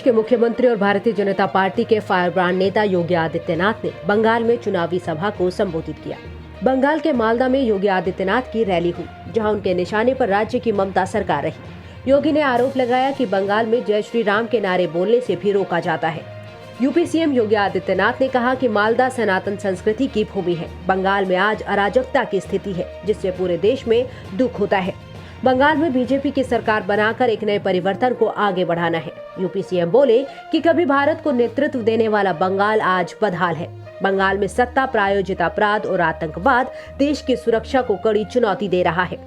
के मुख्यमंत्री और भारतीय जनता पार्टी के फायरब्रांड नेता योगी आदित्यनाथ ने बंगाल में चुनावी सभा को संबोधित किया। बंगाल के मालदा में योगी आदित्यनाथ की रैली हुई, जहां उनके निशाने पर राज्य की ममता सरकार रही। योगी ने आरोप लगाया कि बंगाल में जय श्री राम के नारे बोलने से भी रोका जाता है। यूपी सीएम योगी आदित्यनाथ ने कहा कि मालदा सनातन संस्कृति की भूमि है। बंगाल में आज अराजकता की स्थिति है, जिससे पूरे देश में दुख होता है। बंगाल में बीजेपी की सरकार बनाकर एक नए परिवर्तन को आगे बढ़ाना है। यूपी सीएम बोले कि कभी भारत को नेतृत्व देने वाला बंगाल आज बदहाल है। बंगाल में सत्ता प्रायोजित अपराध और आतंकवाद देश की सुरक्षा को कड़ी चुनौती दे रहा है।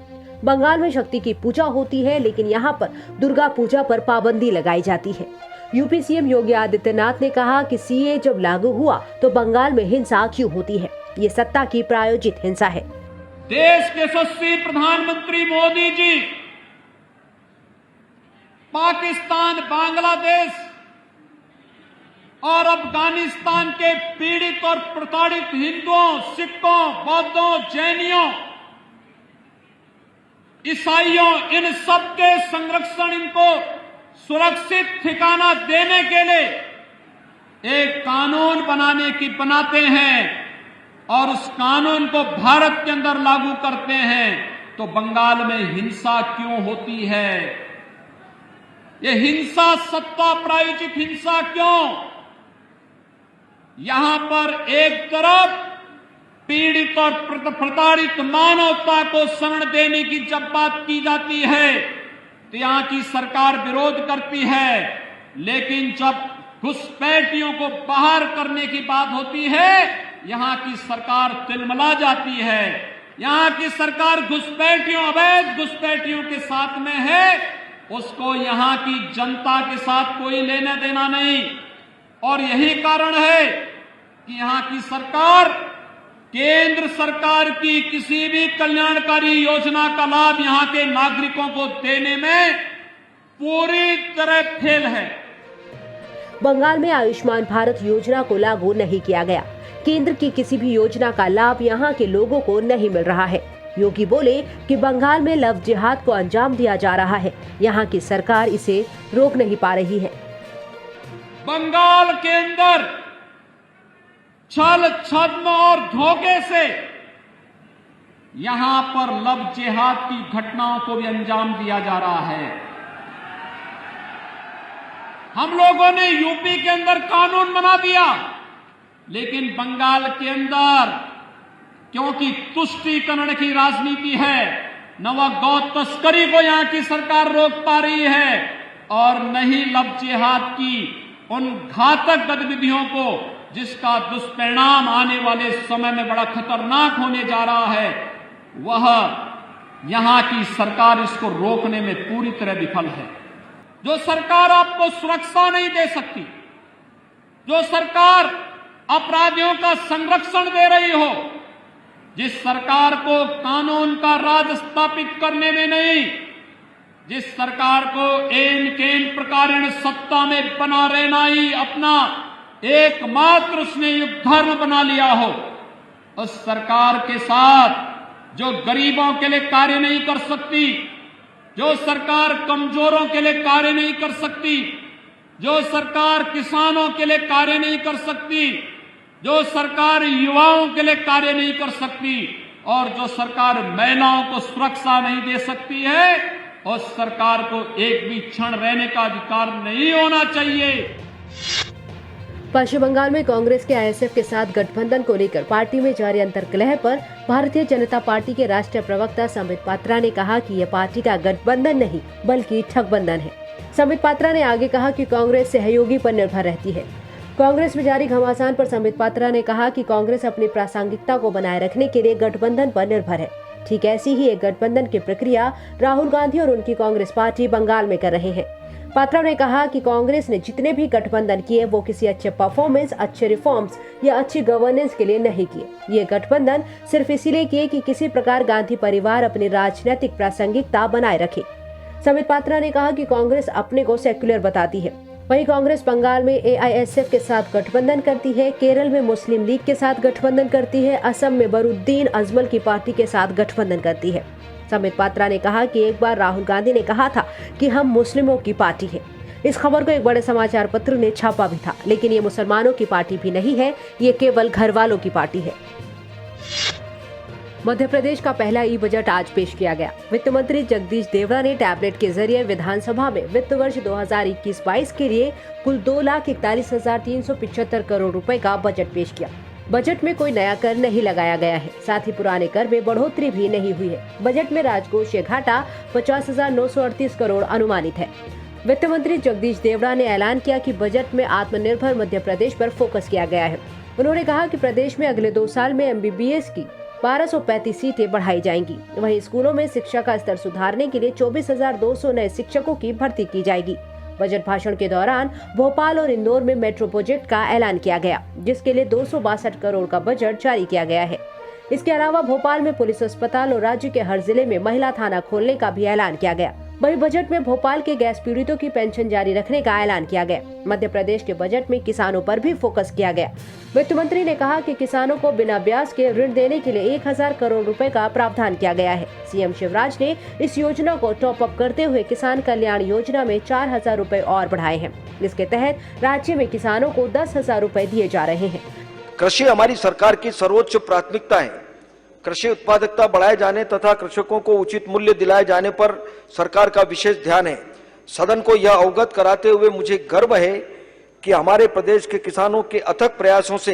बंगाल में शक्ति की पूजा होती है, लेकिन यहाँ पर दुर्गा पूजा पर पाबंदी लगाई जाती है। यूपी सीएम योगी आदित्यनाथ ने कहा कि सीए जब लागू हुआ तो बंगाल में हिंसा क्यों होती है? ये सत्ता की प्रायोजित हिंसा है। देश के यशस्वी प्रधानमंत्री मोदी जी पाकिस्तान, बांग्लादेश और अफगानिस्तान के पीड़ित और प्रताड़ित हिंदुओं, सिखों, बौद्धों, जैनियों, ईसाइयों, इन सब के संरक्षण, इनको सुरक्षित ठिकाना देने के लिए एक कानून बनाते हैं और उस कानून को भारत के अंदर लागू करते हैं, तो बंगाल में हिंसा क्यों होती है? ये हिंसा, सत्ता प्रायोजित हिंसा क्यों? यहां पर एक तरफ पीड़ित और प्रताड़ित मानवता को शरण देने की जब बात की जाती है तो यहां की सरकार विरोध करती है, लेकिन जब घुसपैठियों को बाहर करने की बात होती है, यहां की सरकार तिलमिला जाती है। यहां की सरकार घुसपैठियों, अवैध घुसपैठियों के साथ में है, उसको यहां की जनता के साथ कोई लेना देना नहीं। और यही कारण है कि यहां की सरकार केंद्र सरकार की किसी भी कल्याणकारी योजना का लाभ यहां के नागरिकों को देने में पूरी तरह फेल है। बंगाल में आयुष्मान भारत योजना को लागू नहीं किया गया। केंद्र की किसी भी योजना का लाभ यहां के लोगों को नहीं मिल रहा है। योगी बोले कि बंगाल में लव जिहाद को अंजाम दिया जा रहा है। यहां की सरकार इसे रोक नहीं पा रही है। बंगाल के अंदर छल, छद्म और धोखे से यहां पर लव जिहाद की घटनाओं को भी अंजाम दिया जा रहा है। हम लोगों ने यूपी के अंदर कानून बना दिया, लेकिन बंगाल के अंदर क्योंकि तुष्टीकरण की राजनीति है, न वह गौ तस्करी को यहां की सरकार रोक पा रही है और न ही लव जिहाद की उन घातक गतिविधियों को, जिसका दुष्परिणाम आने वाले समय में बड़ा खतरनाक होने जा रहा है, वह यहां की सरकार इसको रोकने में पूरी तरह विफल है। जो सरकार आपको सुरक्षा नहीं दे सकती, जो सरकार अपराधियों का संरक्षण दे रही हो, जिस सरकार को कानून का राज स्थापित करने में नहीं, जिस सरकार को एन केन प्रकारेण सत्ता में बना रहना ही अपना एकमात्र उसने युग धर्म बना लिया हो, उस सरकार के साथ जो गरीबों के लिए कार्य नहीं कर सकती, जो सरकार कमजोरों के लिए कार्य नहीं कर सकती, जो सरकार किसानों के लिए कार्य नहीं कर सकती, जो सरकार युवाओं के लिए कार्य नहीं कर सकती और जो सरकार महिलाओं को सुरक्षा नहीं दे सकती है, उस सरकार को एक भी क्षण रहने का अधिकार नहीं होना चाहिए। पश्चिम बंगाल में कांग्रेस के आईएसएफ के साथ गठबंधन को लेकर पार्टी में जारी अंतर्कलह पर भारतीय जनता पार्टी के राष्ट्रीय प्रवक्ता संबित पात्रा ने कहा कि यह पार्टी का गठबंधन नहीं बल्कि ठगबंधन है। संबित पात्रा ने आगे कहा कि कांग्रेस सहयोगी पर निर्भर रहती है। कांग्रेस में जारी घमासान पर संबित पात्रा ने कहा कि कांग्रेस अपनी प्रासंगिकता को बनाए रखने के लिए गठबंधन पर निर्भर है। ठीक ऐसी ही एक गठबंधन की प्रक्रिया राहुल गांधी और उनकी कांग्रेस पार्टी बंगाल में कर रहे हैं। पात्रा ने कहा कि कांग्रेस ने जितने भी गठबंधन किए वो किसी अच्छे परफॉर्मेंस, अच्छे रिफॉर्म्स या अच्छी गवर्नेंस के लिए नहीं किए। ये गठबंधन सिर्फ इसीलिए किए कि किसी प्रकार गांधी परिवार अपनी राजनीतिक प्रासंगिकता बनाए रखे। संबित पात्रा ने कहा कि कांग्रेस अपने को सेक्युलर बताती है। वहीं कांग्रेस बंगाल में एआईएसएफ के साथ गठबंधन करती है, केरल में मुस्लिम लीग के साथ गठबंधन करती है, असम में बरुद्दीन अजमल की पार्टी के साथ गठबंधन करती है। संबित पात्रा ने कहा कि एक बार राहुल गांधी ने कहा था कि हम मुस्लिमों की पार्टी है, इस खबर को एक बड़े समाचार पत्र ने छापा भी था, लेकिन ये मुसलमानों की पार्टी भी नहीं है, ये केवल घर वालों की पार्टी है। मध्य प्रदेश का पहला ई बजट आज पेश किया गया। वित्त मंत्री जगदीश देवड़ा ने टैबलेट के जरिए विधानसभा में वित्त वर्ष 2021-22 के लिए कुल 2,41,375 करोड़ रुपए का बजट पेश किया। बजट में कोई नया कर नहीं लगाया गया है, साथ ही पुराने कर में बढ़ोतरी भी नहीं हुई है। बजट में राजकोषीय घाटा 50,938 करोड़ अनुमानित है। वित्त मंत्री जगदीश देवड़ा ने ऐलान किया कि बजट में आत्मनिर्भर मध्य प्रदेश पर फोकस किया गया है। उन्होंने कहा कि प्रदेश में अगले 2 साल में MBBS की 1235 सीटें बढ़ाई जाएंगी। वहीं स्कूलों में शिक्षा का स्तर सुधारने के लिए 24,200 नए शिक्षकों की भर्ती की जाएगी। बजट भाषण के दौरान भोपाल और इंदौर में मेट्रो प्रोजेक्ट का ऐलान किया गया, जिसके लिए 262 करोड़ का बजट जारी किया गया है। इसके अलावा भोपाल में पुलिस अस्पताल और राज्य के हर जिले में महिला थाना खोलने का भी ऐलान किया गया। वहीं बजट में भोपाल के गैस पीड़ितों की पेंशन जारी रखने का ऐलान किया गया। मध्य प्रदेश के बजट में किसानों पर भी फोकस किया गया। वित्त मंत्री ने कहा कि किसानों को बिना ब्याज के ऋण देने के लिए 1,000 करोड़ रुपए का प्रावधान किया गया है। सीएम शिवराज ने इस योजना को टॉप अप करते हुए किसान कल्याण योजना में 4,000 रुपए और बढ़ाए हैं। इसके तहत राज्य में किसानों को 10,000 रुपए दिए जा रहे हैं। कृषि हमारी सरकार की सर्वोच्च प्राथमिकता है। कृषि उत्पादकता बढ़ाए जाने तथा कृषकों को उचित मूल्य दिलाए जाने पर सरकार का विशेष ध्यान है। सदन को यह अवगत कराते हुए मुझे गर्व है कि हमारे प्रदेश के किसानों के अथक प्रयासों से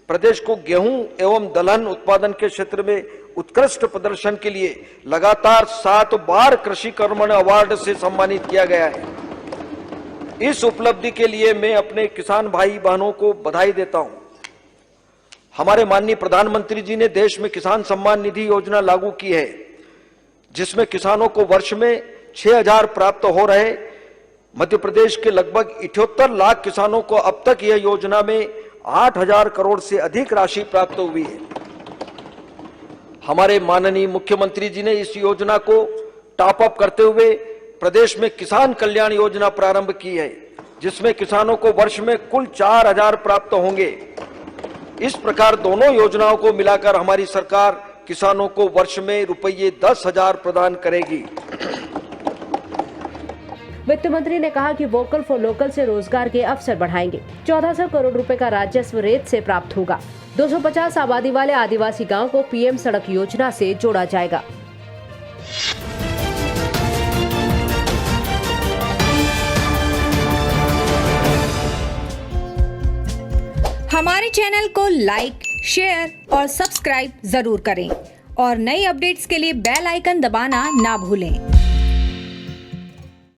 प्रदेश को गेहूं एवं दलहन उत्पादन के क्षेत्र में उत्कृष्ट प्रदर्शन के लिए लगातार 7 बार कृषि कर्मण अवार्ड से सम्मानित किया गया है। इस उपलब्धि के लिए मैं अपने किसान भाई बहनों को बधाई देता हूं। हमारे माननीय प्रधानमंत्री जी ने देश में किसान सम्मान निधि योजना लागू की है, जिसमें किसानों को वर्ष में 6,000 प्राप्त हो रहे। मध्य प्रदेश के लगभग 78 लाख किसानों को अब तक यह योजना में 8,000 करोड़ से अधिक राशि प्राप्त हुई है। हमारे माननीय मुख्यमंत्री जी ने इस योजना को टॉप अप करते हुए प्रदेश में किसान कल्याण योजना प्रारंभ की है, जिसमें किसानों को वर्ष में कुल 4,000 प्राप्त होंगे। इस प्रकार दोनों योजनाओं को मिलाकर हमारी सरकार किसानों को वर्ष में रुपये 10,000 प्रदान करेगी। वित्त मंत्री ने कहा कि वोकल फॉर लोकल से रोजगार के अवसर बढ़ाएंगे। 1,400 करोड़ रुपए का राजस्व रेत से प्राप्त होगा। 250 आबादी वाले आदिवासी गांव को PM सड़क योजना से जोड़ा जाएगा। हमारे चैनल को लाइक, शेयर और सब्सक्राइब जरूर करें और नई अपडेट्स के लिए बेल आइकन दबाना ना भूलें।